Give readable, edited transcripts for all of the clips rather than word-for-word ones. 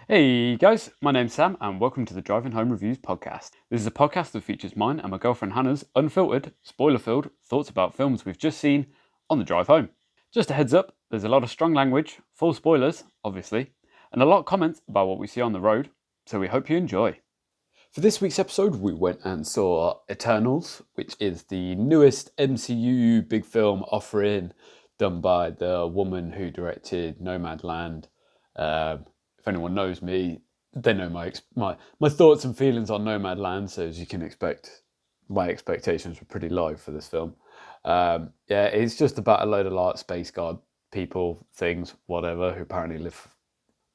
Hey guys, my name's Sam and welcome to the Driving Home Reviews podcast. This is a podcast that features mine and my girlfriend Hannah's unfiltered, spoiler-filled thoughts about films we've just seen on the drive home. Just a heads up, there's a lot of strong language, full spoilers, obviously, and a lot of comments about what we see on the road, so we hope you enjoy. For this week's episode, we went and saw Eternals, which is the newest MCU big film offering done by the woman who directed Nomadland. If anyone knows me, they know my thoughts and feelings on Nomadland, so as you can expect, my expectations were pretty low for this film. It's just about a load of space god people, things, whatever, who apparently live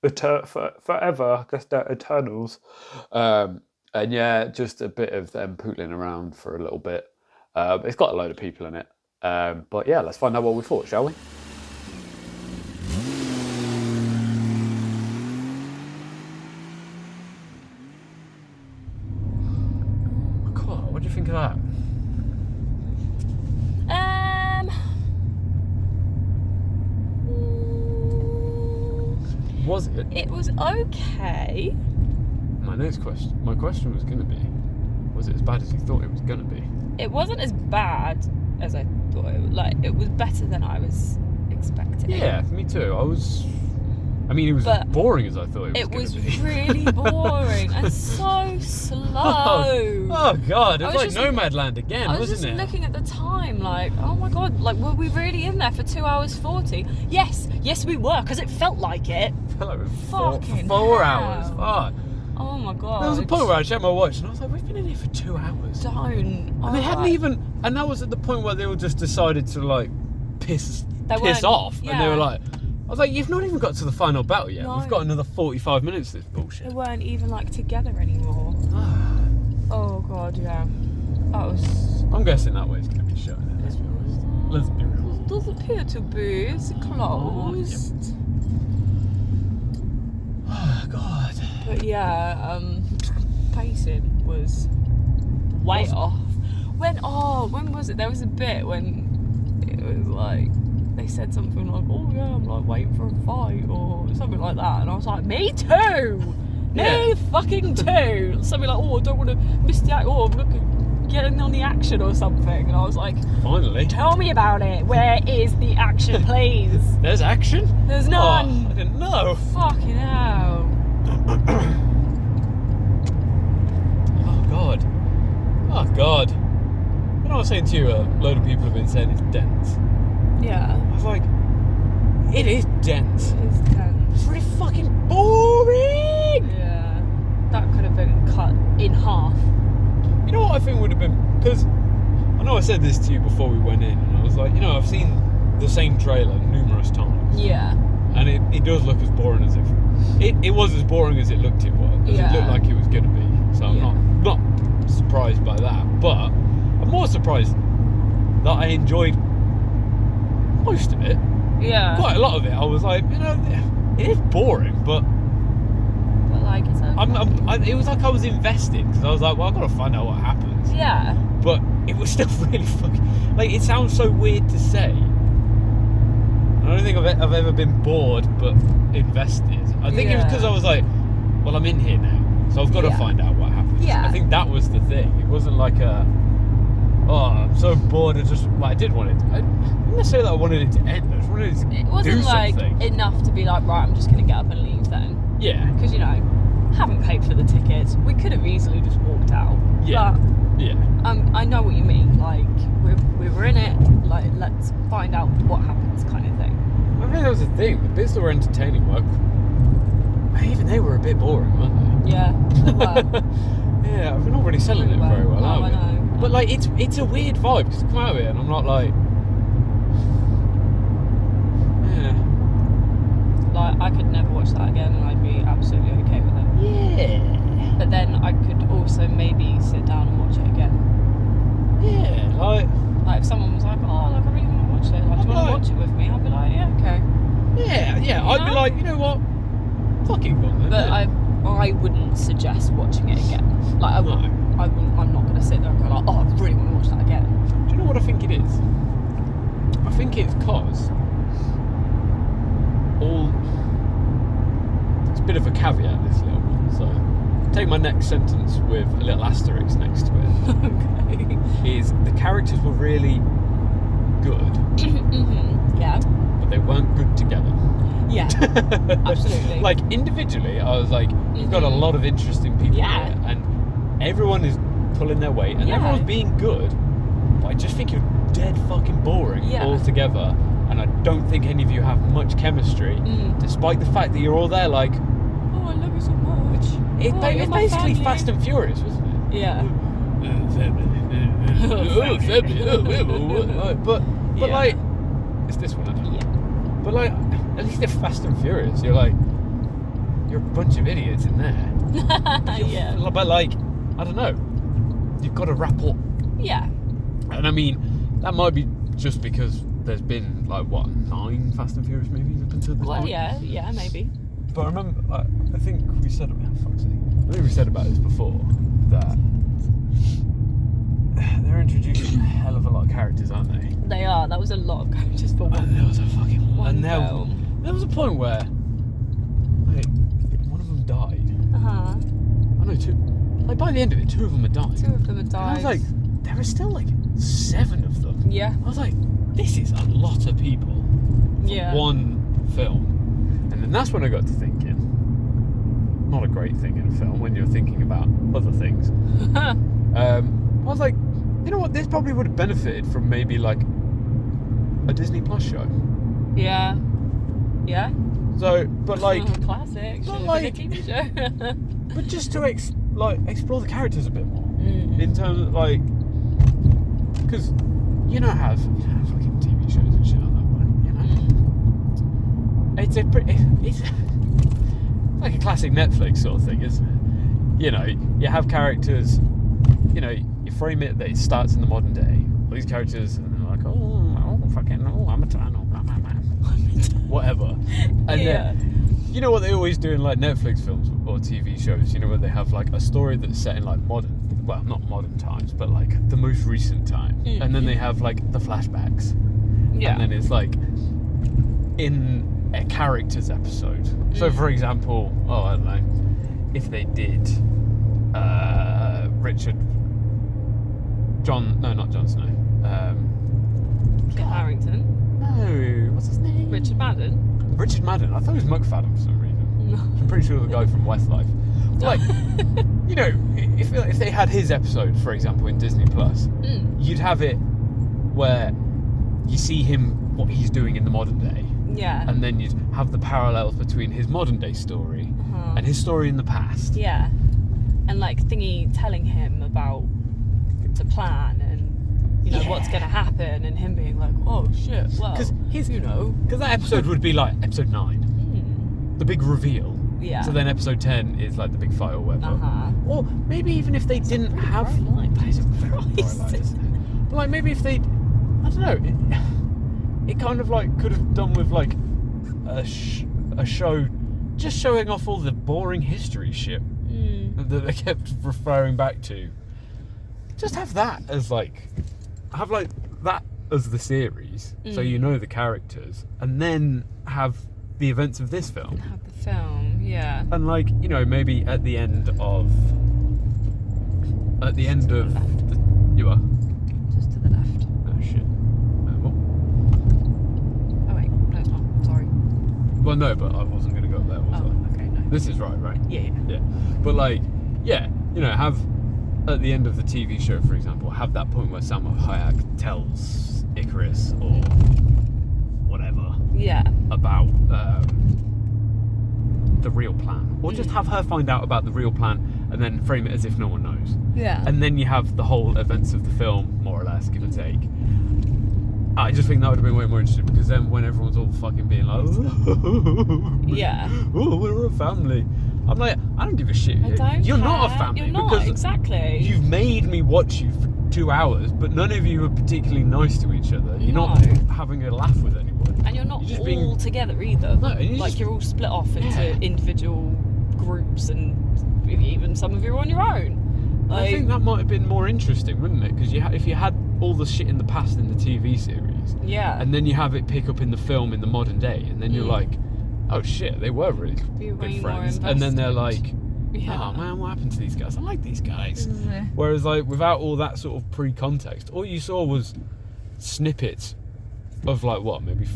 forever. I guess they're Eternals. And yeah, just a bit of them pootling around for a little bit. It's got a load of people in it. But yeah, let's find out what we thought, shall we? God, what do you think of that? Was it? It was okay. My question was going to be, was it as bad as you thought it was going to be? It wasn't as bad as I thought it was. Like, it was better than I was expecting. Yeah, me too. It was as boring as I thought it was going to be. It was really boring and so slow. Oh God, it was like Nomadland again, wasn't it? I was just looking at the time like, oh my God, like, were we really in there for 2 hours 40? Yes we were, because it felt like it. I felt like it was Fucking 4 hell. hours. Fuck. Oh my God. There was a point where I checked my watch and I was like, we've been in here for 2 hours. Don't. And they hadn't even, and that was at the point where they all just decided to like piss off. Yeah. And they were like, I was like, you've not even got to the final battle yet. No. We've got another 45 minutes of this bullshit. They weren't even like together anymore. Oh God, yeah. That was... I'm guessing that way it's going to be showing it, let's be honest. Let's be real. It does appear to be. It's closed. Oh, God. But yeah, pacing was way off. When was it? There was a bit when it was like, they said something like, oh yeah, I'm like waiting for a fight or something like that. And I was like, me too! Me fucking too! Something like, oh, I don't want to miss the act, oh, I'm looking, getting on the action or something. And I was like, finally. Tell me about it. Where is the action, please? There's action? There's none. Oh, I didn't know. Fucking hell. Oh God. When I was saying to you, a load of people have been saying it's dense. Yeah. I was like, it is dense. It's tense. It's really fucking boring. Yeah. That could have been cut in half. You know what I think would have been, because I know I said this to you before we went in, and I was like, I've seen the same trailer numerous times. Yeah. And it does look as boring as it was as boring as it looked it looked like it was going to be. So I'm not surprised by that, but I'm more surprised that I enjoyed most of it. Yeah. Quite a lot of it. I was like, it is boring, but like it's okay. it was like I was invested, because I was like, well, I've got to find out what happens. Yeah. But it was still really fucking, like, it sounds so weird to say. I don't think I've ever been bored but invested. I think it was because I was like, well, I'm in here now, so I've got to find out what happens. Yeah. I think that was the thing. It wasn't like I'm so bored. I did want it. I didn't necessarily that I wanted it to end. I just wanted it to It wasn't do like something. enough to be like, right, I'm just going to get up and leave then. Yeah. Because, haven't paid for the tickets. We could have easily just walked out. Yeah. But, yeah. I know what you mean. Like, we were in it. Like, let's find out what happens, kind of thing. I think that was the thing. The bits that were entertaining even they were a bit boring, weren't they? Yeah. They were. Yeah, we're not really selling it very well, are we? I know. But like, it's a weird vibe, because I come out of it and I'm not like, Like, I could never watch that again, and I'd be absolutely okay with it. yeah, But then I could also maybe sit down and watch it again. yeah, like Like, if someone was like, oh, like, I really want to watch it. Like, do you want to watch it with me? I'd be like, yeah, okay. yeah, I'd be like, you know what, fucking go on then. But I wouldn't suggest watching it again. Like, I wouldn't. I'm not going to sit there and go like, oh, I really want to watch that again. Do you know what I think it is? I think it's because a bit of a caveat, this little one. So take my next sentence with a little asterisk next to it. Okay. Is the characters were really good, Yeah. but they weren't good together. Yeah. Absolutely. Like individually, I was like, you've got a lot of interesting people Yeah. here, and everyone is pulling their weight, and Yeah. everyone's being good. But I just think you're dead fucking boring Yeah. all together, and I don't think any of you have much chemistry, despite the fact that you're all there like, oh, I love you so much. it's you're my basically family. Fast and Furious, wasn't it? Yeah. But Yeah. like, it's this one, I don't know. Yeah. But like, at least if Fast and Furious, you're like, you're a bunch of idiots in there. Yeah. But like, I don't know, you've got to rapport. Yeah. And I mean, that might be just because there's been like, what, 9 Fast and Furious movies up until this Well, point? yeah, maybe. But I remember, I think we said about, fuck's sake, I think we said about this before, that they're introducing a hell of a lot of characters, aren't they? They are. That was a lot of characters for one. And there was a fucking One and film. there was a point where, like, one of them died. I know 2. Like by the end of it, 2 of them had died. 2 of them had And I died. was like, there are still like 7 of them. Yeah. I was like, this is a lot of people for Yeah. one film. And then that's when I got to thinking, not a great thing in a film when you're thinking about other things. I was like, you know what, this probably would have benefited from maybe like a Disney Plus show. Yeah. Yeah. So, but like, Classic. but Should like- have been a TV show. but just to explore the characters a bit more in terms of like, because you know how fucking TV shows and shit like that, but you know, it's like a classic Netflix sort of thing, isn't it? You know, you have characters, you know, you frame it that it starts in the modern day. All these characters, and they're like, I'm a Tano, blah, blah, blah. Whatever. And Yeah. then, you know what they always do in like Netflix films or TV shows, you know, where they have like a story that's set in like well, not modern times, but like the most recent time. And then they have like the flashbacks. Yeah. And then it's like in a character's episode. So for example, I don't know, if they did not Jon Snow. Kit Harington. No, what's his name? Richard Madden. Richard Madden. I thought it was McFadden for some reason. No. I'm pretty sure the guy from Westlife. Like, you know, if they had his episode, for example, in Disney Plus, you'd have it where you see him, what he's doing in the modern day, Yeah. and then you'd have the parallels between his modern day story and his story in the past. Yeah. And like Thingy telling him about the plan and you know what's going to happen, and him being like, oh shit, well, Because because that episode would be like episode 9, the big reveal. Yeah. So then episode 10 is like the big fight or whatever. Or maybe even if they didn't have. bright light. That is a very bright light, isn't it? But like maybe if they, I don't know, it kind of like could have done with like a show just showing off all the boring history shit that they kept referring back to. Just have that as that as the series, so you know the characters, and then have the events of this film. Have the film, yeah. And like, you know, maybe at the end of Left. you are. Just to the left. Oh shit. What? Oh wait, no it's not. Sorry. Well, no, but I wasn't going to go up there, was Oh, okay, no. This is right? Yeah. Yeah. But like, yeah, you know, have at the end of the TV show, for example, have that point where Salma Hayek tells Icarus or whatever Yeah. about the real plan, or just have her find out about the real plan and then frame it as if no one knows. Yeah. And then you have the whole events of the film, more or less, give or take. I just think that would have been way more interesting, because then when everyone's all fucking being like, Yeah. oh, we're a family, I'm like, I don't give a shit. I don't You're not a care. family. You're not, because exactly. You've made me watch you for 2 hours, but none of you are particularly nice to each other. You're not having a laugh with anyone. And you're not You're just all being- together either. No, and like you're all split off into individual groups, and even some of you are on your own. Like, I think that might have been more interesting, wouldn't it? Because if you had all the shit in the past in the TV series, yeah. and then you have it pick up in the film in the modern day, and then you're like, oh shit, they were really Be way good more friends. And then they're like, Yeah. oh man, what happened to these guys? I like these guys. Yeah. Whereas like without all that sort of pre-context, all you saw was snippets of like what, maybe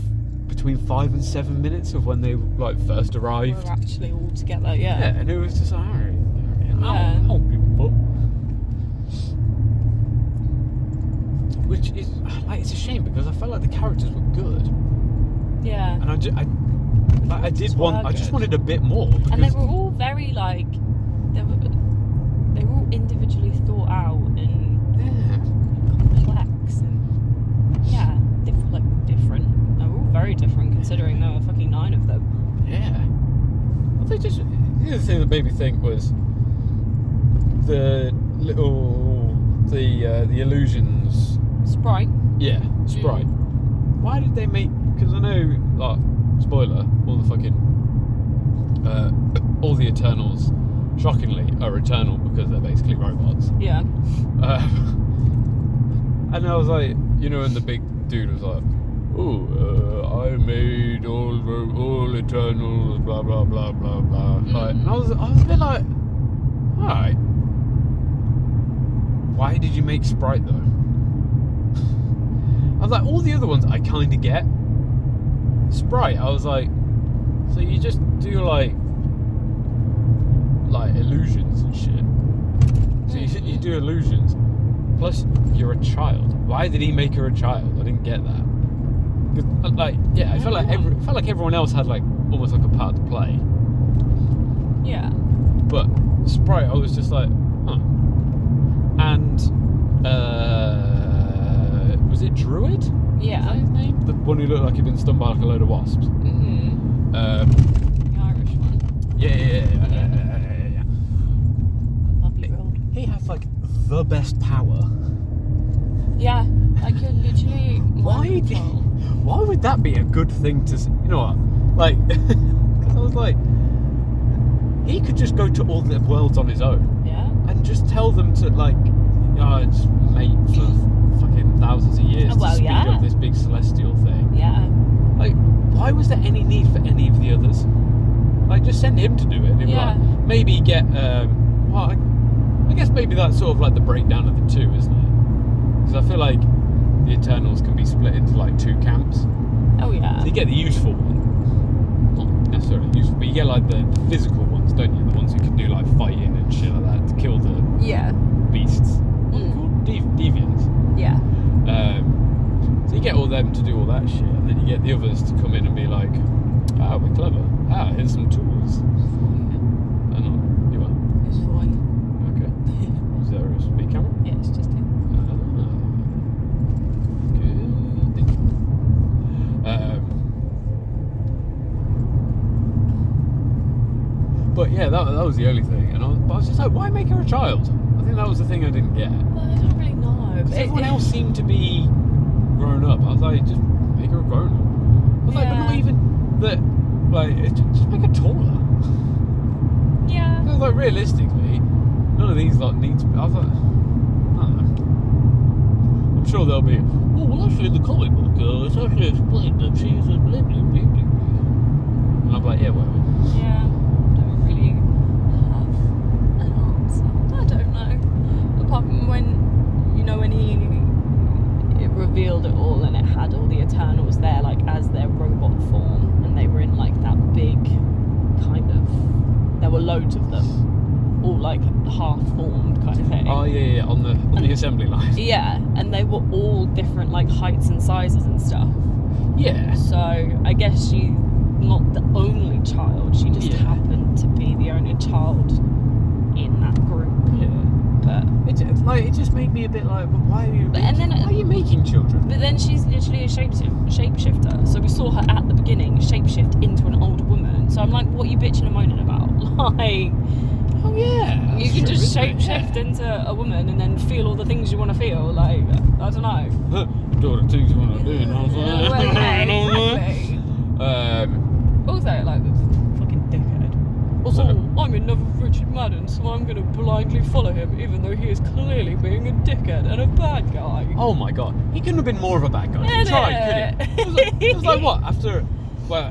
between 5 and 7 minutes of when they like first arrived. We're actually all together, yeah. Yeah, and it was just like, alright, Yeah. I don't give a fuck. Which is like, it's a shame because I felt like the characters were good, Yeah. and I just wanted a bit more. Because And they were all very like, they were all individually thought out and complex and different. They were all very different considering there were fucking 9 of them. Yeah. I think just the other thing that made me think was the illusions. Sprite. Yeah, Sprite. Why did they make? Because I know, like, spoiler, all the Eternals, shockingly, are eternal because they're basically robots. Yeah. And I was like, and the big dude was like, I made all Eternals, blah blah blah blah blah. Like, and I was a bit like, all right, why did you make Sprite though? I was like, all the other ones I kind of get. Sprite, I was like, so you just do like illusions and shit. So you do illusions. Plus, you're a child. Why did he make her a child? I didn't get that. I felt like everyone else had like almost like a part to play. Yeah. But Sprite, I was just like, huh. And was it Druid? Yeah. Is that his name? The one who looked like he'd been stung by like a load of wasps. Mm-hmm. The Irish one. Yeah. Lovely world. He has like the best power. Yeah. Like you're literally. Why would that be a good thing to? You know what? Like, because I was like, he could just go to all the worlds on his own. Yeah. And just tell them to like, just mate for fucking thousands of years to speed up this big celestial thing. Yeah. Like, why was there any need for any of the others? Like, just send him to do it. And Yeah. like, maybe get, I guess maybe that's sort of like the breakdown of the two, isn't it? Because I feel like the Eternals can be split into like 2 camps. Oh yeah. So you get the useful one. Not necessarily useful, but you get like the physical ones, don't you? The ones who can do like fighting and shit like that to kill the beasts. What are they called? Deviants. Yeah. So you get all them to do all that shit, and then you get the others to come in and be like, we're clever. Here's some tools. You are? It's fine. Okay. Is there a speed camera? Yeah, it's just him. Good. But yeah, that was the only thing, and I was just like, why make her a child? I think that was the thing I didn't get. Well, I don't really know. Because everyone else seemed to be grown up. I was like, just make her a grown up. I was like, but not even that. Like, just make her taller. Yeah. I was like, realistically, none of these lot need to be. I was like, I don't know. I'm sure they'll be. Oh, well, actually, in the comic book, it's actually explained that she's a blah blah blah blah. And I'm like, yeah, whatever. Yeah. Don't really have an answer. I don't know. Apart from when it revealed it all and it had all the Eternals there, like as their robot form, and they were in like that big kind of. There were loads of them, all like half formed kind of thing. Oh yeah, on the assembly line. Yeah, and they were all different like heights and sizes and stuff. Yeah. So I guess she's not the only child. She just happened to be the only child in that group. Yeah. But it just made me a bit like, well, why are you? But- making, and then- why are you making children? But then she's literally a shapeshifter. So we saw her at the beginning shapeshift into an older woman. So I'm like, what are you bitching and moaning about? Like, Oh yeah. you can just shapeshift into a woman and then feel all the things you want to feel. Like, I don't know. Do all the things you want to do. You know what I'm saying? Well, yeah, exactly. Also, like, fucking dickhead. Also, I'm in love with Richard Madden, so I'm going to blindly follow him, even though he is clearly being a dickhead and a bad guy. oh my god, he couldn't have been more of a bad guy. He tried, could he? It was like what after? Well,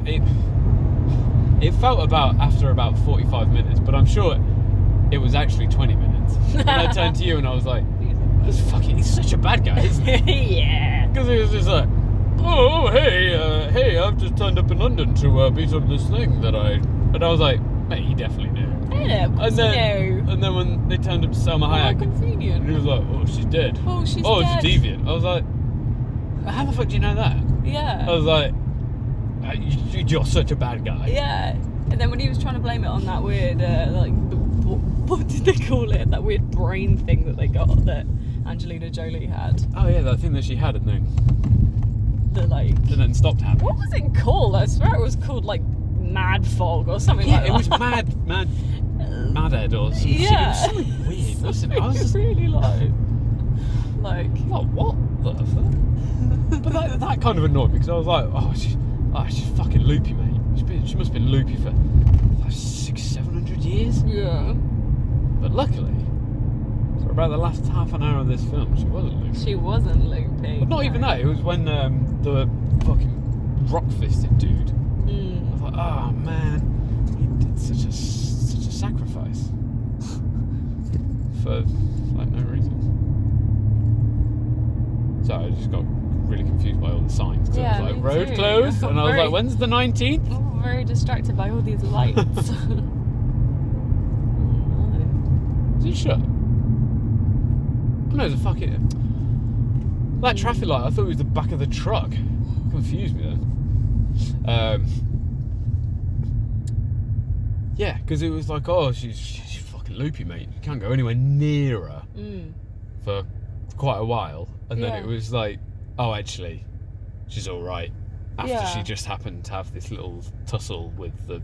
It felt after about 45 minutes, but I'm sure it was actually 20 minutes. And I turned to you and I was like, he's such a bad guy, isn't he? Yeah. Because he was just like, oh, hey, I've just turned up in London to beat up this thing that I... And I was like, mate, he definitely knew. And then when they turned up to Selma Hayek, convenient. and he was like, oh, she's dead. Oh, she's dead. dead. It's a deviant. I was like, how the fuck do you know that? Yeah. I was like, you're such a bad guy. Yeah. And then when he was trying to blame it on that weird, what did they call it? That weird brain thing that they got that Angelina Jolie had. Oh yeah, that thing that she had and then stopped having. What was it called? I swear it was called like Mad Fog or something like that. Yeah, it was Madhead or some shit. It was something weird, wasn't it? I was just really like what the fuck? But that kind of annoyed me because I was like, she's fucking loopy, mate. She must have been loopy for like 600-700 years. Yeah. But luckily, for about the last half an hour of this film, she wasn't loopy. She wasn't loopy. But not even that. It was when the fucking rock-fisted dude. I was like, oh man, he did such a sacrifice for like no reason. Sorry, I just got really confused by all the signs. Yeah, it was like me road too. closed, and I was like, when's the 19th? I'm very distracted by all these lights. Is it shut? Oh, no, it's a fucking... That traffic light, I thought it was the back of the truck. Confused me then. Yeah, because it was like, she's fucking loopy, mate. You can't go anywhere near her for quite a while. And then it was like, actually, she's all right. After she just happened to have this little tussle with the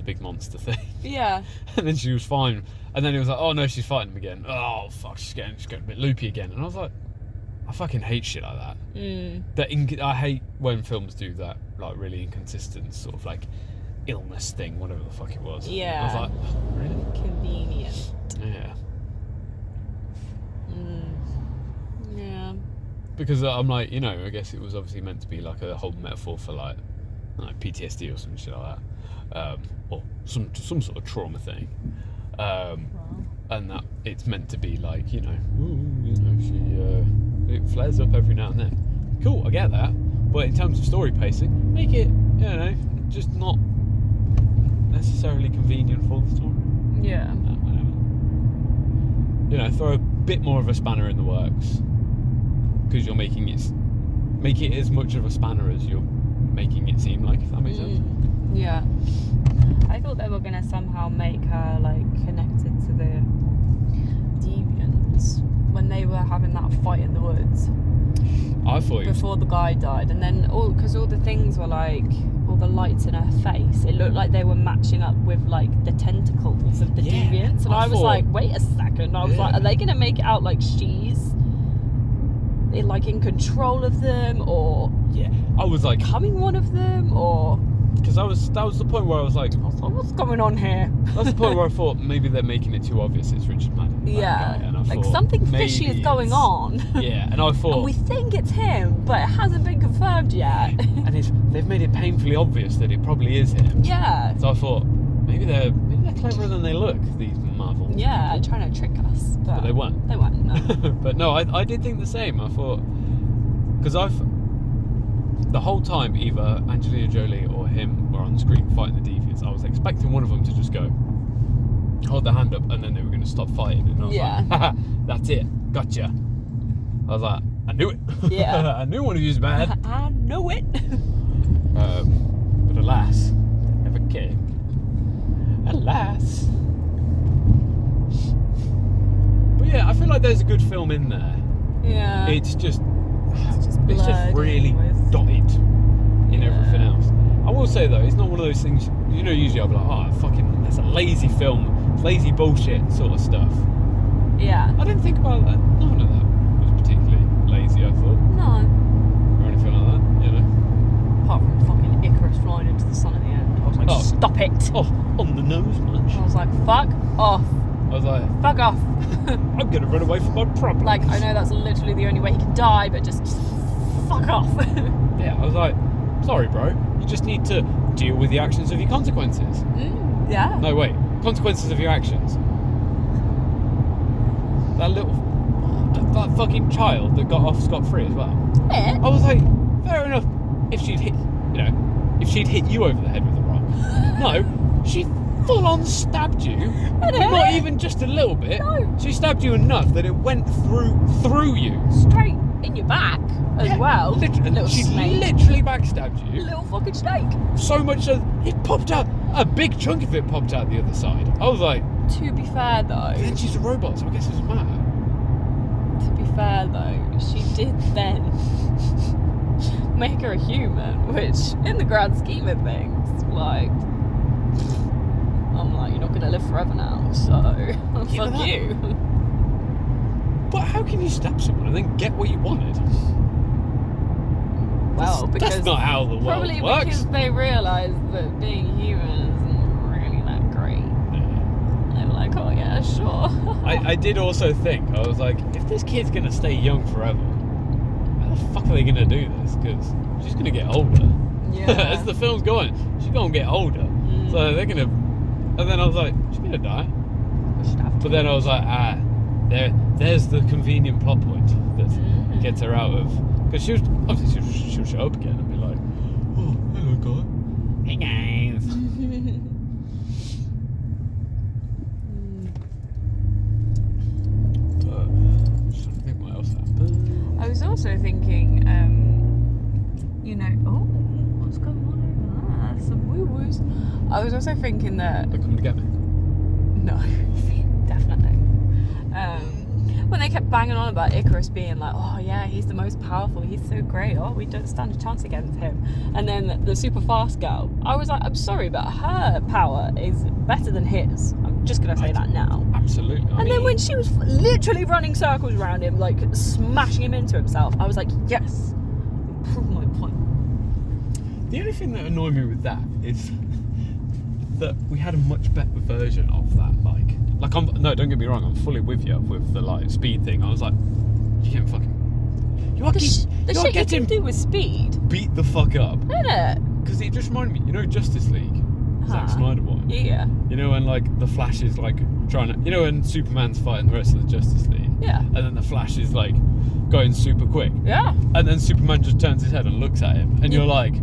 big monster thing. Yeah. And then she was fine. And then it was like, oh no, she's fighting him again. Oh fuck, she's getting a bit loopy again. And I was like, I fucking hate shit like that. I hate when films do that, like really inconsistent sort of like illness thing, whatever the fuck it was. Yeah. I was like, really? Convenient. Yeah. Yeah. Because I'm like, I guess it was obviously meant to be like a whole metaphor for like PTSD or some shit like that, or some sort of trauma thing, and that it's meant to be like, she it flares up every now and then. Cool, I get that, but in terms of story pacing, make it, just not necessarily convenient for the story. Yeah. Whatever. Throw a bit more of a spanner in the works. Because you're make it as much of a spanner as you're making it seem like, if that makes sense. Yeah. I thought they were gonna somehow make her like connected to the deviants when they were having that fight in the woods. I thought before the guy died, and then because all the things were like all the lights in her face, it looked like they were matching up with like the tentacles of the deviants, and I was like, wait a second. I was like, are they gonna make it out like she's in control of them, or I was like becoming one of them, or because that was the point where I was like, what's going on here? That's the point where I thought maybe they're making it too obvious it's Richard Madden. And I like thought, something fishy is going on. And I thought, and we think it's him, but it hasn't been confirmed yet. And they've made it painfully obvious that it probably is him. So I thought maybe they're cleverer than they look, these Marvel people. Trying to trick us, but they weren't. No. But no, I did think the same. I thought, because the whole time either Angelina Jolie or him were on screen fighting the deviants, I was expecting one of them to just go hold their hand up and then they were going to stop fighting, and I was like, haha, that's it, gotcha. I was like, I knew it. I knew one of you was bad. I know it. But alas, never came. Alas. But yeah, I feel like there's a good film in there. It's just really dotted in everything else. I will say though, it's not one of those things, usually I'll be like, that's a lazy film, it's lazy bullshit sort of stuff. I didn't think about that. None of that was particularly lazy, I thought. No. Or anything like that, Apart from fucking Icarus flying into the sun at the end. I was like, stop it. On the nose much. I was like, fuck off. I was like, fuck off. I'm going to run away from my problem. Like, I know that's literally the only way he can die, but just fuck off. I was like, sorry bro, you just need to deal with the actions of your consequences. Yeah. No, wait. Consequences of your actions. That fucking child that got off scot-free as well. Yeah. I was like, fair enough. If she'd hit you over the head with a rock. No, she full on stabbed you. But not even just a little bit. No. She stabbed you enough that it went through you. Straight in your back as well. She literally backstabbed you. Little fucking snake. So much so it popped out. A big chunk of it popped out the other side. I was like, To be fair though. then she's a robot, so I guess it doesn't matter. To be fair though, she did then make her a human, which in the grand scheme of things, like, I'm like, you're not gonna live forever now, so fuck you. But how can you stab someone and then get what you wanted? Well, because that's not how the world probably works. because they realised that being human isn't really that great. They were like, oh yeah, sure. I did also think, I was like, if this kid's gonna stay young forever, how the fuck are they gonna do this? Because she's gonna get older. Yeah. As the film's going, she's gonna get older. So they're gonna. And then I was like, she's gonna die. But then I was like, there's the convenient plot point that gets her out of. Because she'll show up again and be like, oh, hello guy. Hey guys. But I'm just trying to think what else happened. I was also thinking, what's going on over there? Some woo-woos. I was also thinking that... They're coming to get me. No, definitely. When they kept banging on about Icarus being like, oh yeah, he's the most powerful, he's so great, oh, we don't stand a chance against him. And then the super fast girl, I was like, I'm sorry, but her power is better than his. I'm just going to say that now. Absolutely. And then when she was literally running circles around him, like smashing him into himself, I was like, yes, prove my point. The only thing that annoyed me with that is that we had a much better version of that. No, don't get me wrong, I'm fully with you with the speed thing. I was like, you can't fucking. The shit you can do with speed. Beat the fuck up. Isn't it? Because it just reminded me, Justice League, Zack Snyder one. Yeah. When the Flash is trying to, when Superman's fighting the rest of the Justice League. Yeah. And then the Flash is going super quick. Yeah. And then Superman just turns his head and looks at him, and you're like,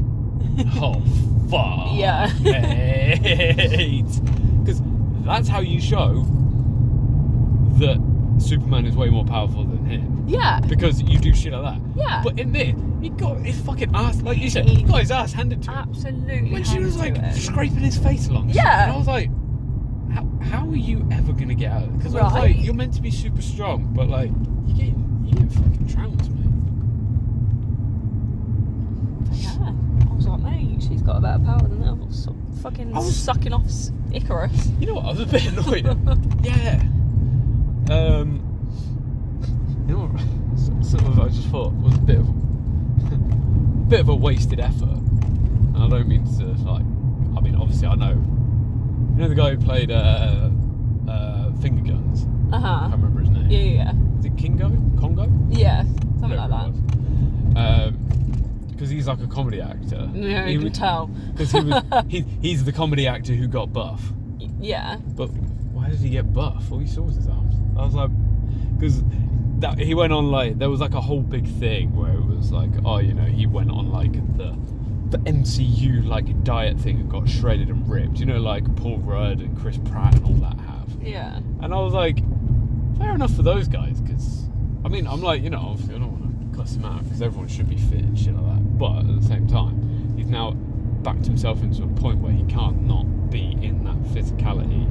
oh fuck. Yeah. Because that's how you show that Superman is way more powerful than him. Yeah. Because you do shit like that. Yeah. But in this, he got his fucking ass, like you said, he got his ass handed to him. Absolutely. When she was scraping his face along. Yeah. And I was like, how are you ever going to get out of it? Because I was like, you're meant to be super strong, but you're getting fucking trounced, mate. Yeah. I was like, mate, she's got a better power than that. I was sucking off Icarus. You know what? I was a bit annoyed. Yeah. I just thought was a bit of a wasted effort. And I don't mean to obviously I know. You know the guy who played Finger Guns? I can't remember his name. Yeah. Is it Congo? Yeah, something like that. Because he's like a comedy actor. Yeah, you can tell. Because he's the comedy actor who got buff. Yeah. But why did he get buff? All you saw was his arms. I was like, because he went on there was a whole big thing where it was he went on the MCU diet thing and got shredded and ripped. Paul Rudd and Chris Pratt and all that have. Yeah. And I was like, fair enough for those guys, because I'm obviously I don't want to cuss him out because everyone should be fit and shit like that. But at the same time, he's now backed himself into a point where he can't not be in that physicality.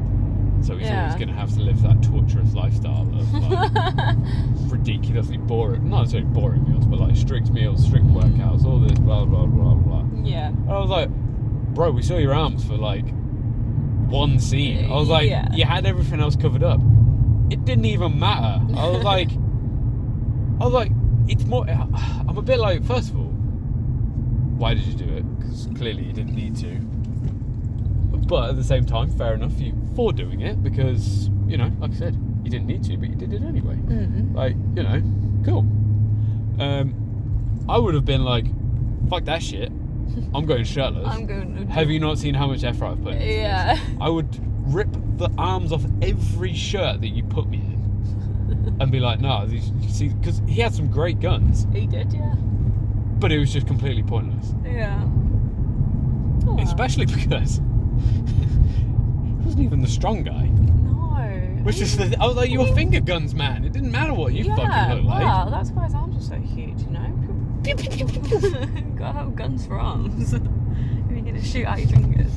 So he's always going to have to live that torturous lifestyle of ridiculously boring, not necessarily boring meals, but strict meals, strict workouts, all this blah blah blah blah. Yeah. And I was like, bro, we saw your arms for one scene. I was like, you had everything else covered up. It didn't even matter. I was like, it's more. I'm a bit first of all, why did you do it? Because clearly you didn't need to. But at the same time, fair enough for doing it, because like I said, you didn't need to, but you did it anyway. Mm-hmm. Cool. I would have been like, fuck that shit. I'm going shirtless. I'm going. Have you not seen how much effort I've put into Yeah. this? I would rip the arms off every shirt that you put me in and be like, no, you see, because he had some great guns, He did, yeah. but it was just completely pointless. Yeah. Oh. Especially because he wasn't even the strong guy. No. Which is I was like, you were finger guns, man. It didn't matter what you fucking look like. Wow, that's why his arms are so huge, you know? Gotta have guns for arms. If you're gonna shoot out your fingers.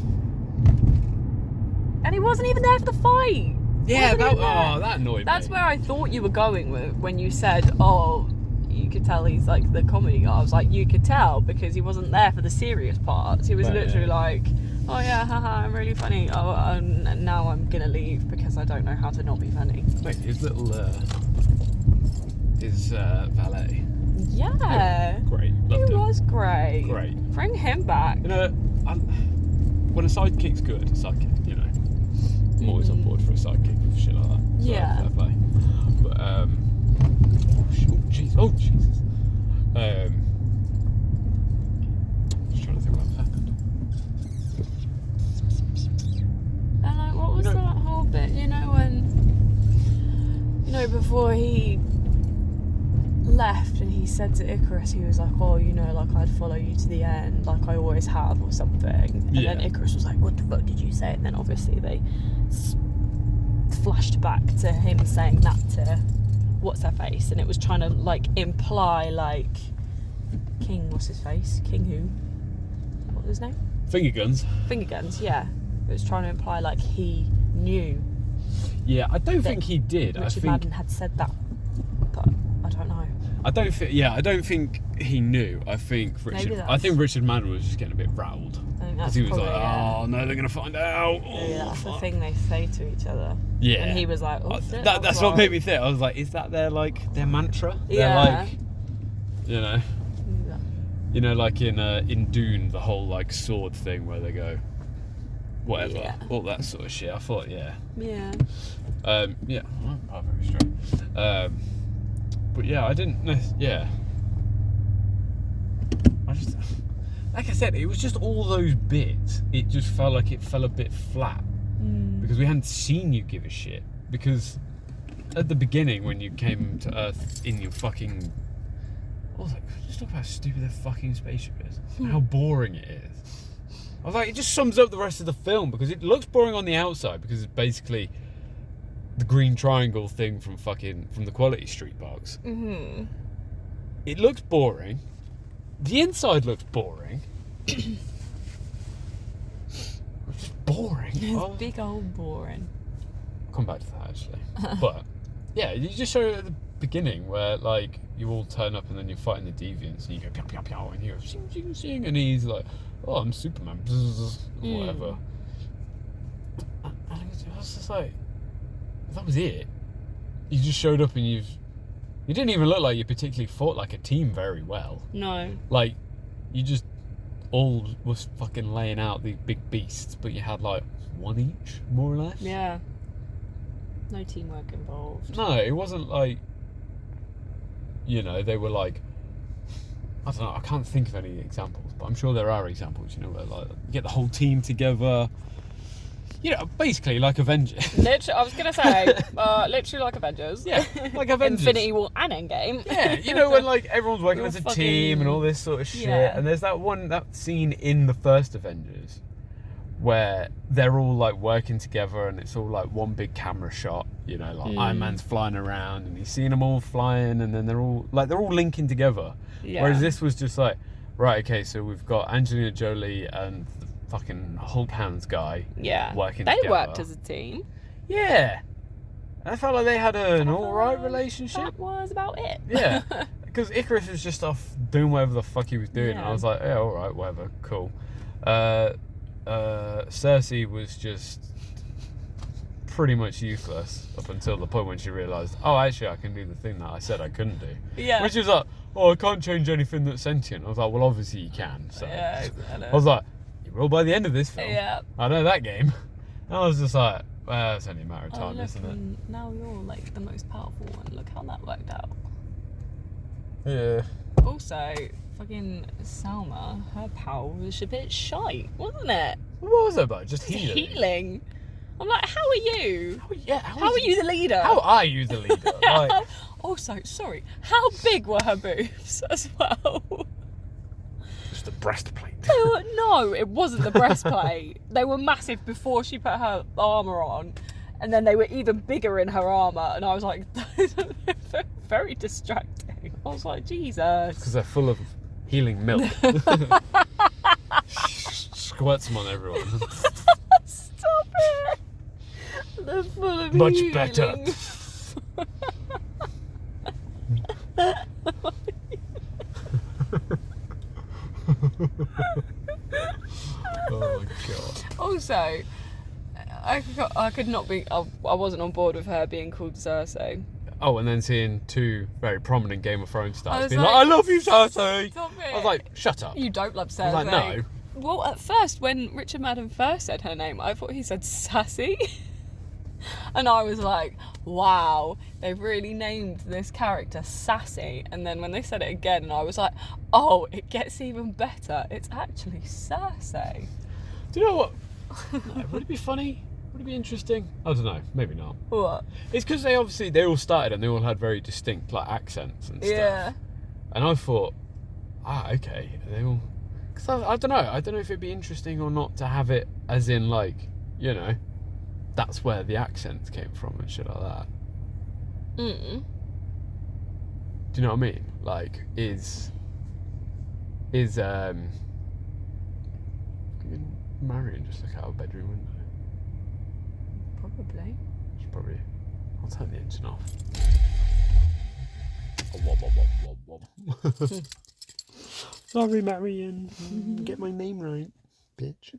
And he wasn't even there for the fight. Yeah, That annoyed me. That's where I thought you were going with when you said, oh, you could tell he's like the comedy guy. I was like, you could tell because he wasn't there for the serious parts. He was literally like, oh yeah, haha, I'm really funny. Oh, and now I'm gonna leave because I don't know how to not be funny. Mate, his little valet. Yeah. Great. He Loved him. was great. Great. Bring him back. You know, when a sidekick's good, a sidekick, you know, I'm always on board for a sidekick for shit like that. So Yeah. fair play. But oh Jesus. Just trying to think what happened. And like, what was that whole bit? You know when, before he left and he said to Icarus, he was like, oh, like I'd follow you to the end, like I always have, or something. And then Icarus was like, what the fuck did you say? And then obviously they flashed back to him saying that to what's her face, and it was trying to like imply like King, what's his face? King who? What was his name? Finger guns. Finger guns, yeah. It was trying to imply like he knew. Yeah, I don't think he did. Richard Madden had said that, but I don't know. I don't think he knew. I think Richard Madden was just getting a bit rattled because he was like, "Oh no, they're gonna find out." Oh, yeah, that's fuck. the thing they say to each other. Yeah, and he was like, "Oh shit." That's what made me think. I was like, "Is that their mantra?" Yeah. They're like, like in Dune, the whole like sword thing where they go, whatever, all that sort of shit. I thought, yeah. Yeah. Yeah, I'm very strong. But yeah, I didn't. Yeah, I just, like I said, it was just all those bits. It just felt like it fell a bit flat because we hadn't seen you give a shit. Because at the beginning, when you came to Earth in your fucking, I was like, just look how stupid the fucking spaceship is, and how boring it is. I was like, it just sums up the rest of the film because it looks boring on the outside because it's basically the green triangle thing from the Quality Street box. Mm-hmm. It looks boring. The inside looks boring. It's just boring. It's big old boring. I'll come back to that actually. But yeah, you just show it at the beginning where like you all turn up and then you're fighting the deviants and you go pow pow pow and you go sing sing sing and he's like, oh, I'm Superman, whatever. And I was just like, that was it. You just showed up and you didn't even look like you particularly fought like a team very well. No. Like, you just all was fucking laying out the big beasts, but you had like one each, more or less. Yeah. No teamwork involved. No, it wasn't like, they were like, I don't know, I can't think of any examples, but I'm sure there are examples, where like you get the whole team together. Basically like Avengers. Literally, I was going to say, literally like Avengers. Yeah, like Avengers. Infinity War and Endgame. Yeah, when like everyone's working as a team and all this sort of shit. Yeah. And there's that scene in the first Avengers where they're all like working together and it's all like one big camera shot, like Iron Man's flying around and he's seeing them all flying and then they're all linking together. Yeah. Whereas this was just like, right, okay, so we've got Angelina Jolie and fucking Hulk hands guy working together. They worked as a team. Yeah. And I felt like they had an alright relationship. That was about it. Yeah. Because Icarus was just off doing whatever the fuck he was doing. And I was like, yeah, alright, whatever, cool. Cersei was just pretty much useless up until the point when she realised, oh, actually I can do the thing that I said I couldn't do. Yeah. Which is like, oh, I can't change anything that's sentient. I was like, well, obviously you can. So yeah, I was like, well, by the end of this film, I know that game. And I was just like, well, it's only a matter of time, isn't it? Now you're like the most powerful one. Look how that worked out. Yeah. Also, fucking Salma, her power was a bit shite, wasn't it? What was it about? Just healing. I'm like, how are you? How are you the leader? How are you the leader? Like, also, sorry, how big were her boobs as well? just the breastplate. No, it wasn't the breastplate. They were massive before she put her armour on, and then they were even bigger in her armour, and I was like, very distracting. I was like, Jesus. Because they're full of healing milk. Squirts them on everyone. Stop it. They're full of Much healing. better. Oh my god. Also, I could not be. I wasn't on board with her being called Cersei. Oh, and then seeing two very prominent Game of Thrones I stars was being like, like, I love you, Cersei! Stop it. I was like, shut up. You don't love Cersei. I was like, no. Well, at first, when Richard Madden first said her name, I thought he said Sassy. And I was like, wow, they've really named this character Sassy. And then when they said it again, I was like, oh, it gets even better. It's actually Cersei. Do you know what? No, would it be funny? Would it be interesting? I don't know. Maybe not. What? It's because they all started and they all had very distinct like accents and stuff. Yeah. And I thought, okay. And they all... Because I don't know. I don't know if it'd be interesting or not to have it as in like, you know, that's where the accents came from and shit like that. Mm. Do you know what I mean? Like, is Marion just look out of a bedroom window? Probably. Should probably... I'll turn the engine off. Sorry, Marion. Get my name right, bitch.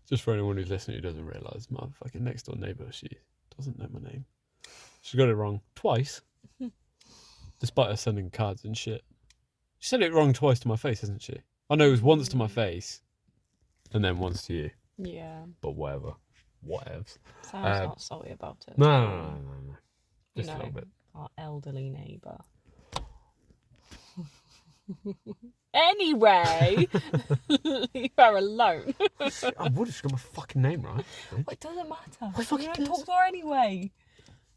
Just for anyone who's listening who doesn't realise, my fucking next door neighbour, she doesn't know my name. She got it wrong twice, despite her sending cards and shit. She said it wrong twice to my face, hasn't she? I know it was once to my face, and then once to you. Yeah. But whatever. Whatevs. Sam's not salty about it. No. Just You a know, little bit. our elderly neighbour. Anyway, leave her alone. I would have got my fucking name right. Well, it doesn't matter. What fucking You don't cares? talk to her anyway.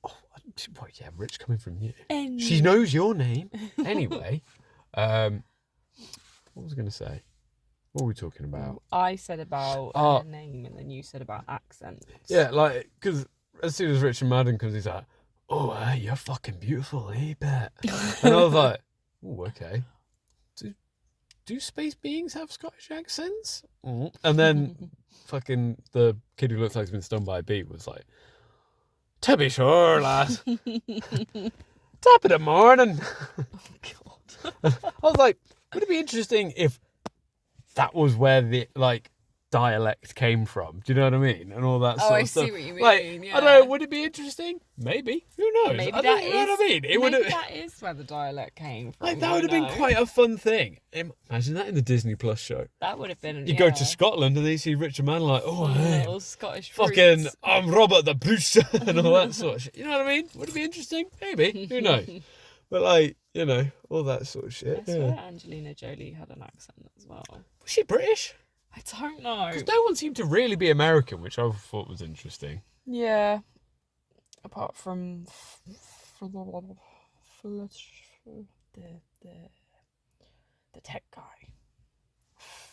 Oh, well, yeah, Rich coming from you. Anyway. She knows your name. Anyway, what was I going to say? What were we talking about? I said about her name, and then you said about accents. Yeah, like, because as soon as Richard Madden comes, he's like, oh, hey, you're fucking beautiful, eh, bet? And I was like, oh, okay. Do space beings have Scottish accents? And then fucking the kid who looks like he's been stung by a bee was like, to be sure, lad. Top of the morning. Oh, God. I was like, would it be interesting if that was where the, like, dialect came from? Do you know what I mean? And all that sort of stuff. I see what you mean, Like, yeah. I don't know, would it be interesting? Maybe. Who knows? Maybe I don't know what I mean. It would maybe that is where the dialect came from. like, that would have been quite a fun thing. Imagine that in the Disney Plus show. That would have been. You go to Scotland and then you see Richard Madden like, oh, hey, little Scottish fucking, roots. I'm Robert the Bruce and all that sort of shit. You know what I mean? Would it be interesting? Maybe. Who knows? But like, you know, all that sort of shit. I swear Angelina Jolie had an accent as well. Was she British? I don't know. Because no one seemed to really be American, which I thought was interesting. Yeah. Apart from the tech guy.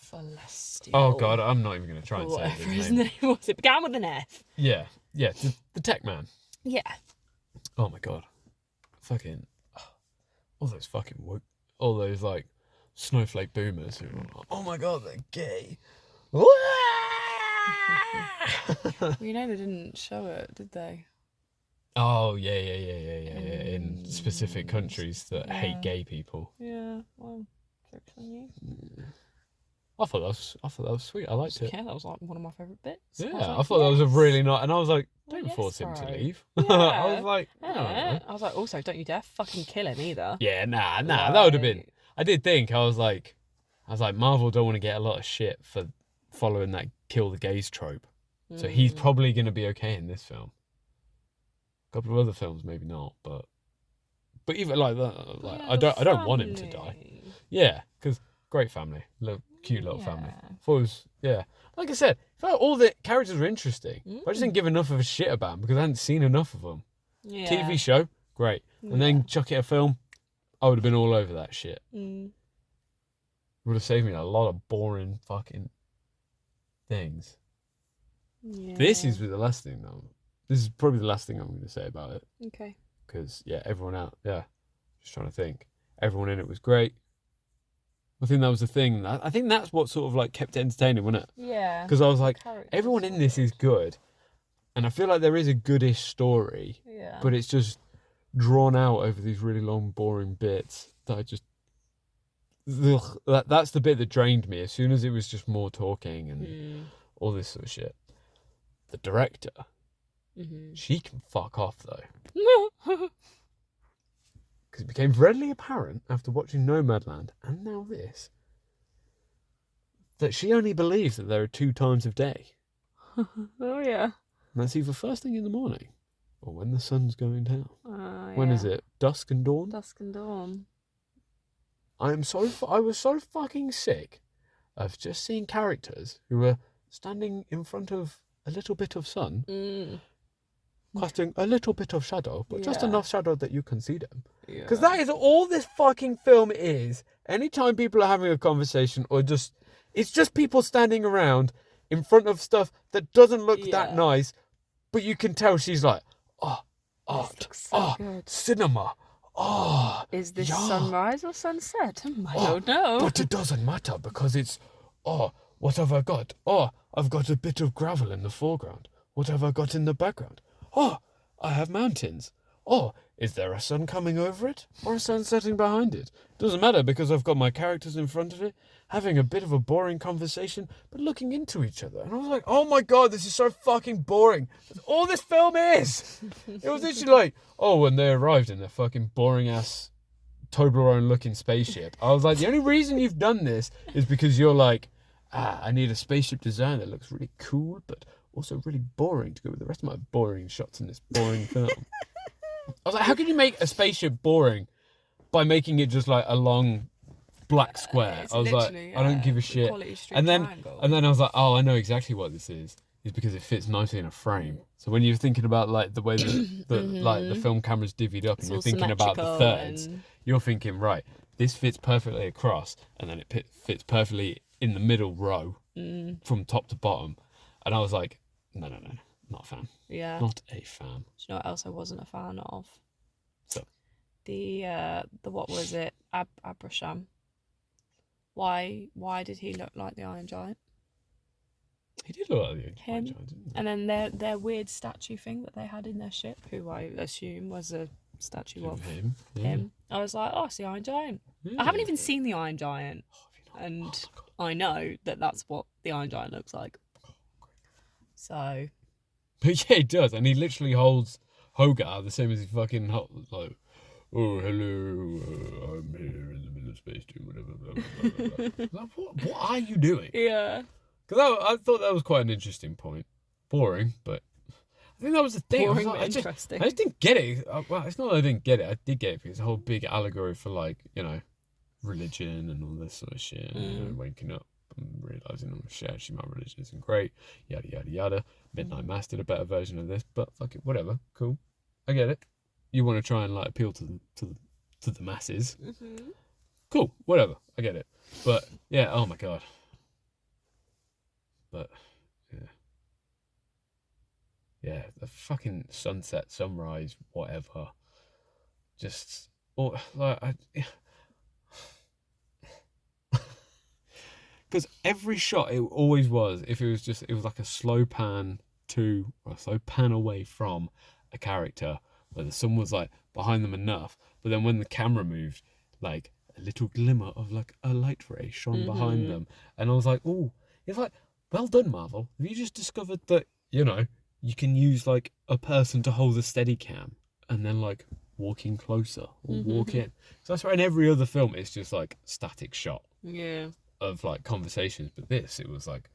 Celestial. Oh god, I'm not even going to try and say Whatever his his name. name was. It began with an F. Yeah, the tech man. Yeah. Oh my god, fucking, all those fucking all those like snowflake boomers who were like, oh my god, they're gay. Well, you know they didn't show it, did they? Oh yeah. In specific countries that hate gay people. Yeah. Well, jokes on you. I thought that was sweet. I liked it. Yeah, that was like one of my favourite bits. Yeah, was like, I thought that was a yes. really nice. And I was like, Well, don't yes, force him to bro. leave. Yeah. I was like, Yeah. I was like, also, don't you dare fucking kill him either. yeah, nah. That would have been. Like- I did think I was like, Marvel don't want to get a lot of shit for following that kill the gays trope. So he's probably going to be okay in this film. A couple of other films, maybe not, but But even like that, like Yeah, I don't want him to die. family. Yeah, because great family, cute little family. Yeah. Thought it was, yeah. Like I said, I felt all the characters were interesting. But I just Mm. didn't give enough of a shit about them because I hadn't seen enough of them. Yeah. TV show, great. And then chuck it a film, I would have been all over that shit. Mm. Would have saved me a lot of boring fucking things. Yeah. This is the last thing though. This is probably the last thing I'm going to say about it. Okay. Because, yeah, everyone out, yeah. Just trying to think. Everyone in it was great. I think that was the thing. I think that's what sort of like kept it entertaining, wasn't it? Yeah. Because I was like, Characters. everyone in this is good. And I feel like there is a goodish story. Yeah. But it's just drawn out over these really long, boring bits that I just... Ugh, that's the bit that drained me. As soon as it was just more talking and all this sort of shit. The director, she can fuck off though. Because it became readily apparent after watching Nomadland and now this that she only believes that there are 2 times of day. Oh yeah. And that's either first thing in the morning or when the sun's going down. When is it? Dusk and dawn? Dusk and dawn. I was so fucking sick of just seeing characters who were standing in front of a little bit of sun, casting a little bit of shadow, but just enough shadow that you can see them. Because that is all this fucking film is. Anytime people are having a conversation or just... It's just people standing around in front of stuff that doesn't look that nice, but you can tell she's like, oh, art, good. cinema, oh. Is this sunrise or sunset? I don't know. But it doesn't matter because it's, what have I got? Oh, I've got a bit of gravel in the foreground. What have I got in the background? Oh, I have mountains. Oh, is there a sun coming over it or a sun setting behind it? Doesn't matter because I've got my characters in front of it, having a bit of a boring conversation, but looking into each other. And I was like, oh my God, this is so fucking boring. That's all this film is. It was literally like, when they arrived in their fucking boring ass Toblerone looking spaceship. I was like, the only reason you've done this is because you're like, I need a spaceship design that looks really cool, but also really boring to go with the rest of my boring shots in this boring film. I was like, how can you make a spaceship boring by making it just like a long black square? I was like, I don't give a shit. And then I was like, I know exactly what this is because it fits nicely in a frame. So when you're thinking about like the way like the film camera's divvied up and you're thinking about the thirds, you're thinking, right, this fits perfectly across and then it fits perfectly in the middle row from top to bottom. And I was like, no, not a fan. Yeah. Not a fan. Do you know what else I wasn't a fan of? So? The what was it? Abraham. Why did he look like the Iron Giant? He did look like the Iron Giant, didn't he? And then their weird statue thing that they had in their ship, who I assume was a statue of him. Yeah. him. I was like, it's the Iron Giant. Yeah. I haven't even seen the Iron Giant. And I know that that's what the Iron Giant looks like. So... But yeah, he does. And he literally holds Hogarth the same as he fucking holds, like, oh, hello, I'm here in the middle of space doing whatever, blah, blah, blah, blah. Like, what are you doing? Yeah. Because I thought that was quite an interesting point. Boring, but I think that was the thing. Boring, I but interesting. I just didn't get it. Well, it's not that I didn't get it. I did get it because it's a whole big allegory for, like, religion and all this sort of shit. And, waking up and realising, oh shit, actually my religion isn't great. Yada, yada, yada. Midnight Mass did a better version of this, but fuck it, whatever. Cool. I get it. You want to try and, like, appeal to the masses. Mm-hmm. Cool, whatever. I get it. But, yeah, oh my God. But, yeah. Yeah, the fucking sunset, sunrise, whatever. Just, because every shot, it always was, if it was like a slow pan to, or a slow pan away from a character, where the sun was like behind them enough, but then when the camera moved, like a little glimmer of like a light ray shone behind them. And I was like, oh, it's like, well done, Marvel. Have you just discovered that, you can use like a person to hold a steady cam and then like walking closer or walk in? So that's why in every other film it's just like static shot. Yeah. Of like conversations, but this, it was like,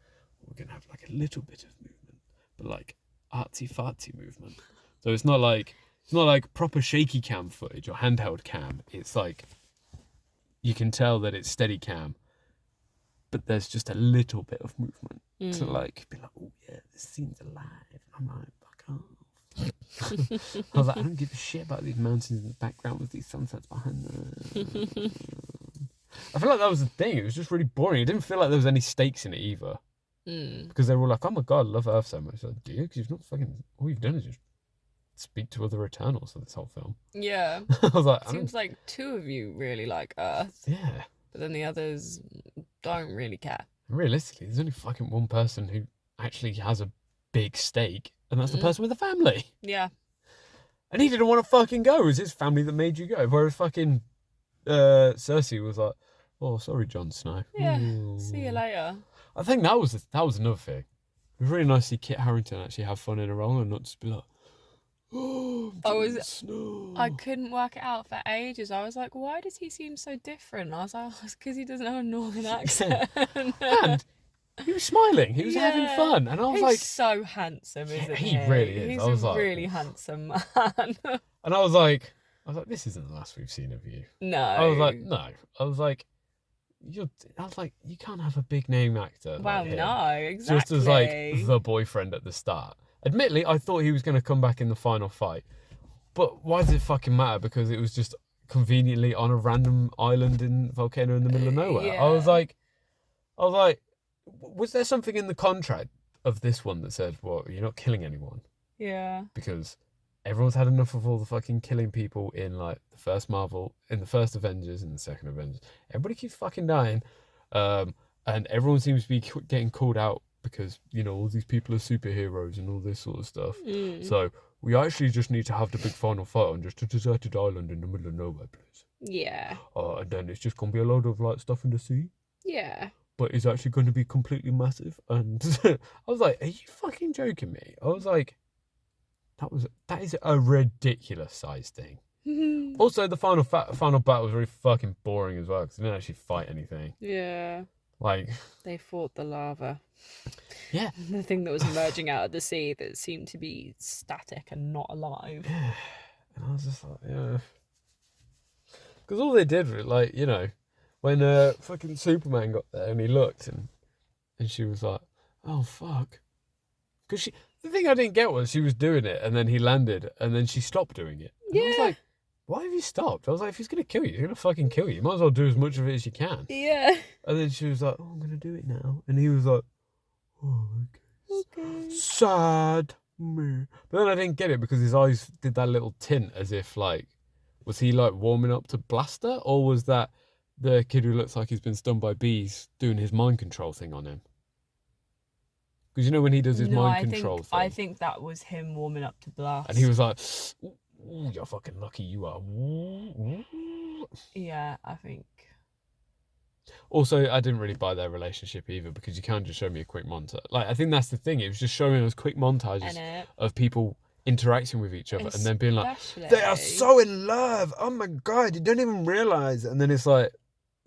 we're gonna have like a little bit of movement, but like artsy fartsy movement. So it's not like It's not like proper shaky cam footage or handheld cam. It's like you can tell that it's steady cam, but there's just a little bit of movement to like be like, oh yeah, this scene's alive. I'm like, fuck off. I was like, I don't give a shit about these mountains in the background with these sunsets behind them. I feel like that was the thing. It was just really boring. It didn't feel like there was any stakes in it either. Because they were like, oh my god, I love Earth so much. Like, do you? Because you've not fucking... All you've done is just speak to other Eternals for this whole film. Yeah. I was like... Seems like two of you really like Earth. Yeah. But then the others don't really care. Realistically, there's only fucking one person who actually has a big stake, and that's the person with a family. Yeah. And he didn't want to fucking go. It was his family that made you go. Whereas fucking Cersei was like, oh, sorry, Jon Snow. Yeah. Ooh. See you later. I think that was another thing. It was really nice to see Kit Harington actually have fun in a role and not just be like, oh, Jon Snow. I couldn't work it out for ages. I was like, why does he seem so different? I was like, oh, it's because he doesn't have a northern accent. And he was smiling. He was having fun. And I was He's so handsome, isn't he? He really is. He's I was a like, really handsome man. And I was like, this isn't the last we've seen of you. No. I was like, no. I was like, you can't have a big name actor. Well, like him, no, exactly. just as like the boyfriend at the start. Admittedly, I thought he was going to come back in the final fight. But why does it fucking matter? Because it was just conveniently on a random island in volcano in the middle of nowhere. Yeah. I was like, was there something in the contract of this one that said, well, you're not killing anyone? Yeah. Because everyone's had enough of all the fucking killing people in like the first Marvel, in the first Avengers, and the second Avengers. Everybody keeps fucking dying. And everyone seems to be getting called out because, you know, all these people are superheroes and all this sort of stuff. So we actually just need to have the big final fight on just a deserted island in the middle of nowhere, please. Yeah. And then it's just going to be a load of like stuff in the sea. Yeah. But it's actually going to be completely massive. And I was like, are you fucking joking me? I was like, that is a ridiculous size thing. Also, the final battle was really fucking boring as well because they didn't actually fight anything. Yeah. Like, they fought the lava. Yeah. The thing that was emerging out of the sea that seemed to be static and not alive. Yeah. And I was just like, yeah. Because all they did was, like, you know, when fucking Superman got there and he looked and she was like, oh, fuck. Because the thing I didn't get was she was doing it and then he landed and then she stopped doing it. And I was like, why have you stopped? I was like, if he's going to kill you, he's going to fucking kill you. You might as well do as much of it as you can. Yeah. And then she was like, oh, I'm going to do it now. And he was like, oh, okay. Sad me. But then I didn't get it because his eyes did that little tint as if, like, was he, like, warming up to Blaster? Or was that the kid who looks like he's been stung by bees doing his mind control thing on him? Because you know when he does his mind control thing? I think that was him warming up to Blast. And he was like, ooh, you're fucking lucky you are. Ooh. Yeah, I think. Also, I didn't really buy their relationship either because you can't just show me a quick montage. Like, I think that's the thing. It was just showing us quick montages of people interacting with each other and then being like, they are so in love. Oh my God, you don't even realise. And then it's like,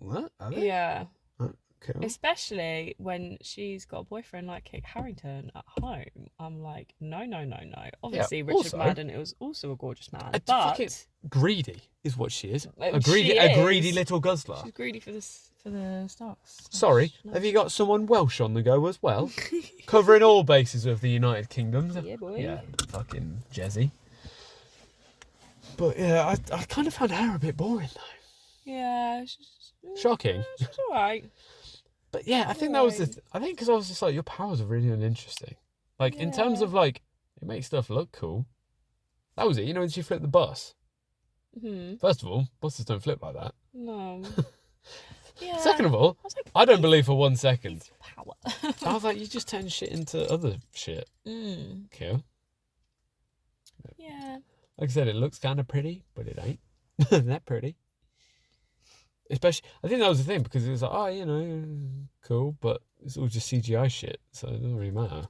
what? Are they? Yeah. Okay. Especially when she's got a boyfriend like Kit Harington at home. I'm like, no. Obviously, Richard Madden was also a gorgeous man. But fucking greedy is what she is. A is. greedy little guzzler. She's greedy for the stars. Sorry, have you got someone Welsh on the go as well? Covering all bases of the United Kingdom. Yeah, boy. Yeah, fucking Jezzy. But yeah, I kind of found her a bit boring though. Yeah. Shocking. She's alright. But yeah, I think that was I think because I was just like, your powers are really uninteresting. Like, in terms of, like, it makes stuff look cool. That was it. You know, when she flipped the bus? Mm-hmm. First of all, buses don't flip like that. No. Yeah. Second of all, I don't believe for 1 second. Power. I was like, you just turn shit into other shit. Cool. Yeah. Like I said, it looks kind of pretty, but it ain't. That pretty. Especially, I think that was the thing, because it was like, oh, you know, cool, but it's all just CGI shit, so it doesn't really matter.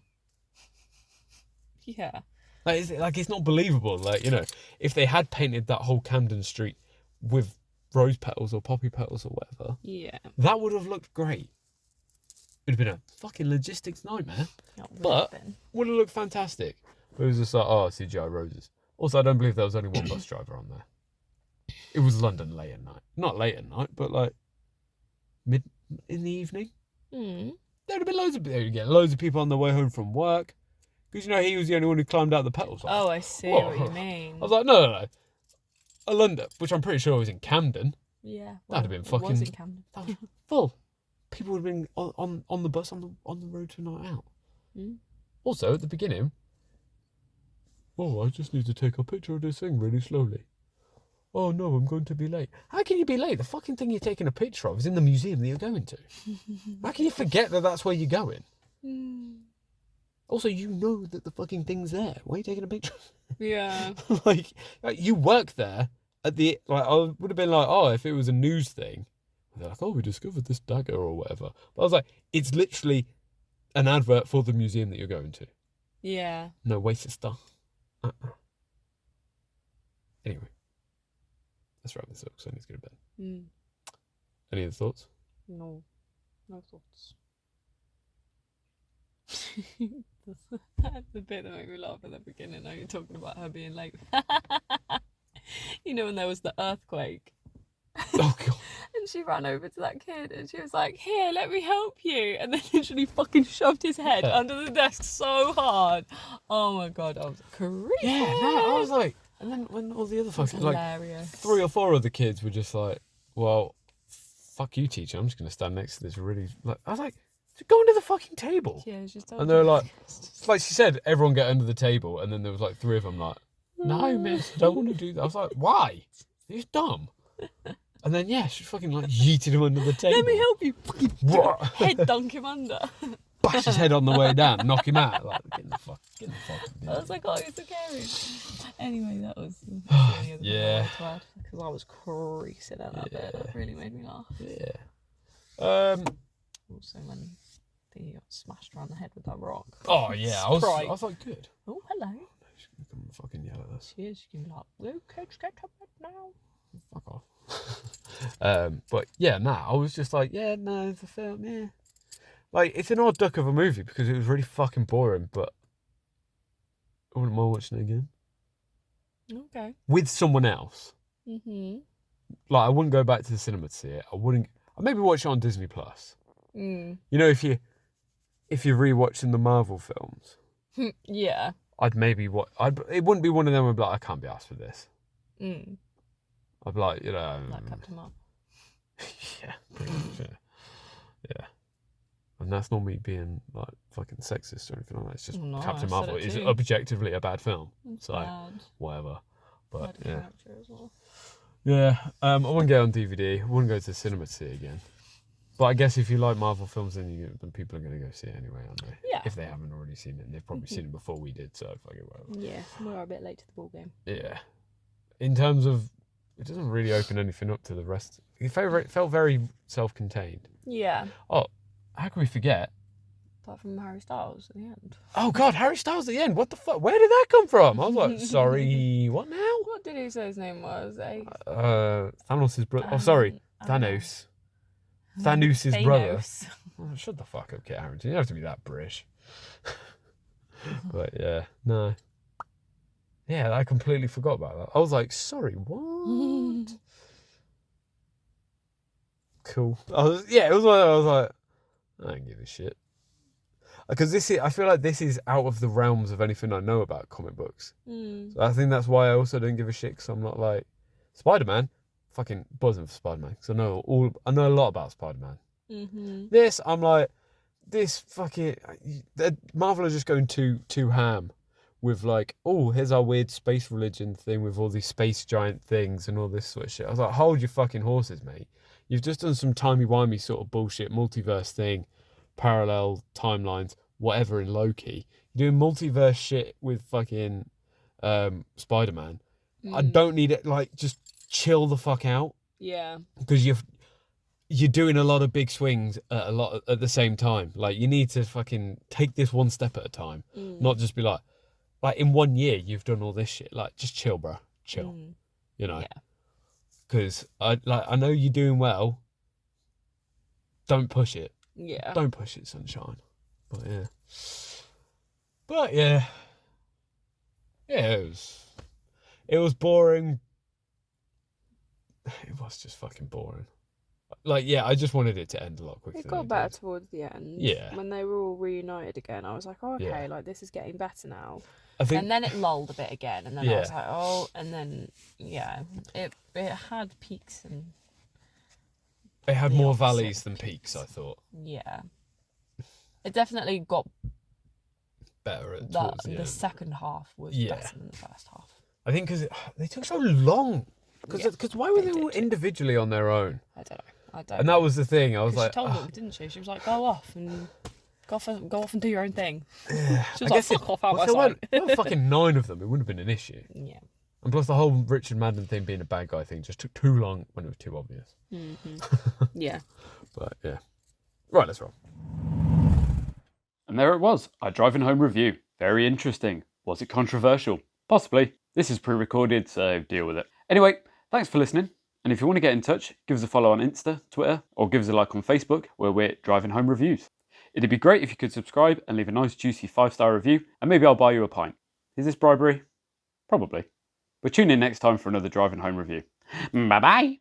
Yeah. Like, it's not believable. Like, you know, if they had painted that whole Camden Street with rose petals or poppy petals or whatever, that would have looked great. It'd have been a fucking logistics nightmare, but would have looked fantastic. But it was just like, oh, CGI roses. Also, I don't believe there was only one bus driver on there. It was London late at night. Not late at night, but like mid in the evening. Mm. There'd have been loads of people on their way home from work. Because, you know, he was the only one who climbed out the pedals. Oh, I see what you mean. I was like, no. A London, which I'm pretty sure was in Camden. Yeah. That'd have been fucking... It was in Camden. That was full. People would have been on the bus on the road to a night out. Mm. Also, at the beginning, I just need to take a picture of this thing really slowly. Oh no, I'm going to be late. How can you be late? The fucking thing you're taking a picture of is in the museum that you're going to. How can you forget that that's where you're going? Also, you know that the fucking thing's there. Why are you taking a picture? Yeah. like you work there at the... Like, I would have been like, oh, if it was a news thing. They're like, oh, we discovered this dagger or whatever. But I was like, it's literally an advert for the museum that you're going to. Yeah. No waste of stuff. Anyway. Let's wrap this up because I need to go to bed. Any other thoughts? No thoughts. The bit that made me laugh at the beginning, now you're talking about her being late. You know when there was the earthquake? Oh, God. And she ran over to that kid and she was like, here, let me help you. And then literally fucking shoved his head under the desk so hard. Oh my God, I was creepy. Yeah, no, I was like... And then when all the other fucking... Like, 3 or 4 of the kids were just like, well, fuck you, teacher. I'm just going to stand next to this really... Like, I was like, go under the fucking table. Yeah, she's and they were like she said, everyone get under the table. And then there was like 3 of them like, no, miss, I don't want to do that. I was like, why? You're dumb. And then, yeah, she fucking like yeeted him under the table. Let me help you. Fucking head dunk him under. Bash his head on the way down, knock him out. Like, get in the fuck. I was like, oh, it's okay. Anyway, that was yeah. Because I was creasing at that bit. That really made me laugh. Yeah. Also, when he got smashed around the head with that rock. Oh yeah, I was like, good. Oh, hello. She's gonna come and fucking yell at us. She is. She's gonna be like, "Well, kids, get to bed now." Fuck off. But yeah, I was just like, yeah, no, the film, yeah. Like, it's an odd duck of a movie because it was really fucking boring, but I wouldn't mind watching it again. Okay. With someone else. Mm-hmm. Like, I wouldn't go back to the cinema to see it. I'd maybe watch it on Disney Plus. You know, if you're rewatching the Marvel films. Yeah. I'd maybe it wouldn't be one of them where I'd be like, I can't be asked for this. I'd be like, you know... Like Captain Marvel. Yeah, pretty much, yeah. And that's not me being, like, fucking sexist or anything like that. It's just Captain Marvel is objectively a bad film. It's bad. Whatever. But, bad character as well. Yeah, I wouldn't get it on DVD. I wouldn't go to the cinema to see it again. But I guess if you like Marvel films, then people are going to go see it anyway, aren't they? Yeah. If they haven't already seen it. And they've probably seen it before we did, so fuck it, whatever. Yeah, we're a bit late to the ball game. Yeah. In terms of... It doesn't really open anything up to the rest. It felt very self-contained. Yeah. Oh, how can we forget? Apart from Harry Styles at the end. Oh, God, Harry Styles at the end. What the fuck? Where did that come from? I was like, sorry, what now? What did he say his name was? Thanos' brother. Oh, sorry, Thanos. Thanos' brother. Oh, shut the fuck up, Kit Harington. You don't have to be that British. But, yeah, no. Yeah, I completely forgot about that. I was like, sorry, what? Cool. It was one I was like, I don't give a shit. Because I feel like this is out of the realms of anything I know about comic books. So I think that's why I also don't give a shit, because I'm not like, Spider-Man, fucking buzzing for Spider-Man, because I know a lot about Spider-Man. This, I'm like, this fucking, Marvel are just going too ham. With like, oh, here's our weird space religion thing with all these space giant things and all this sort of shit. I was like, hold your fucking horses, mate. You've just done some timey-wimey sort of bullshit multiverse thing, parallel timelines, whatever in Loki. You're doing multiverse shit with fucking Spider-Man. I don't need it. Like, just chill the fuck out. Yeah. Because you're doing a lot of big swings at the same time. Like, you need to fucking take this one step at a time, not just be like in 1 year you've done all this shit. Like, just chill, bro. Chill. You know. Because I know you're doing well. Don't push it. Yeah. Don't push it, sunshine. But yeah. Yeah, it was It was boring. It was just fucking boring. Like, yeah, I just wanted it to end a lot quicker. It got better towards the end. Yeah. When they were all reunited again, I was like, oh, okay, Yeah. like this is getting better now. I think. And then it lulled a bit again, and then I was like, oh, and then it had peaks and. It had the more opposite valleys of than peaks, I thought. Yeah. It definitely got Better that. towards the The end. second half was Yeah. better than the first half. I think because they took so long. Because why were they all did. individually on their own? I don't know. And that was the thing. I was like, she told them, didn't she? She was like, go off and do your own thing. Yeah. She was like, fuck off out my there sight. weren't fucking 9 of them. It wouldn't have been an issue. Yeah. And plus, the whole Richard Madden thing being a bad guy thing just took too long when it was too obvious. Yeah. But yeah. Right, let's roll. And there it was, our driving home review. Very interesting. Was it controversial? Possibly. This is pre-recorded, so deal with it. Anyway, thanks for listening. And if you want to get in touch, give us a follow on Insta, Twitter, or give us a like on Facebook, where we're Driving Home Reviews. It'd be great if you could subscribe and leave a nice juicy 5-star review, and maybe I'll buy you a pint. Is this bribery? Probably. But tune in next time for another Driving Home Review. Bye-bye!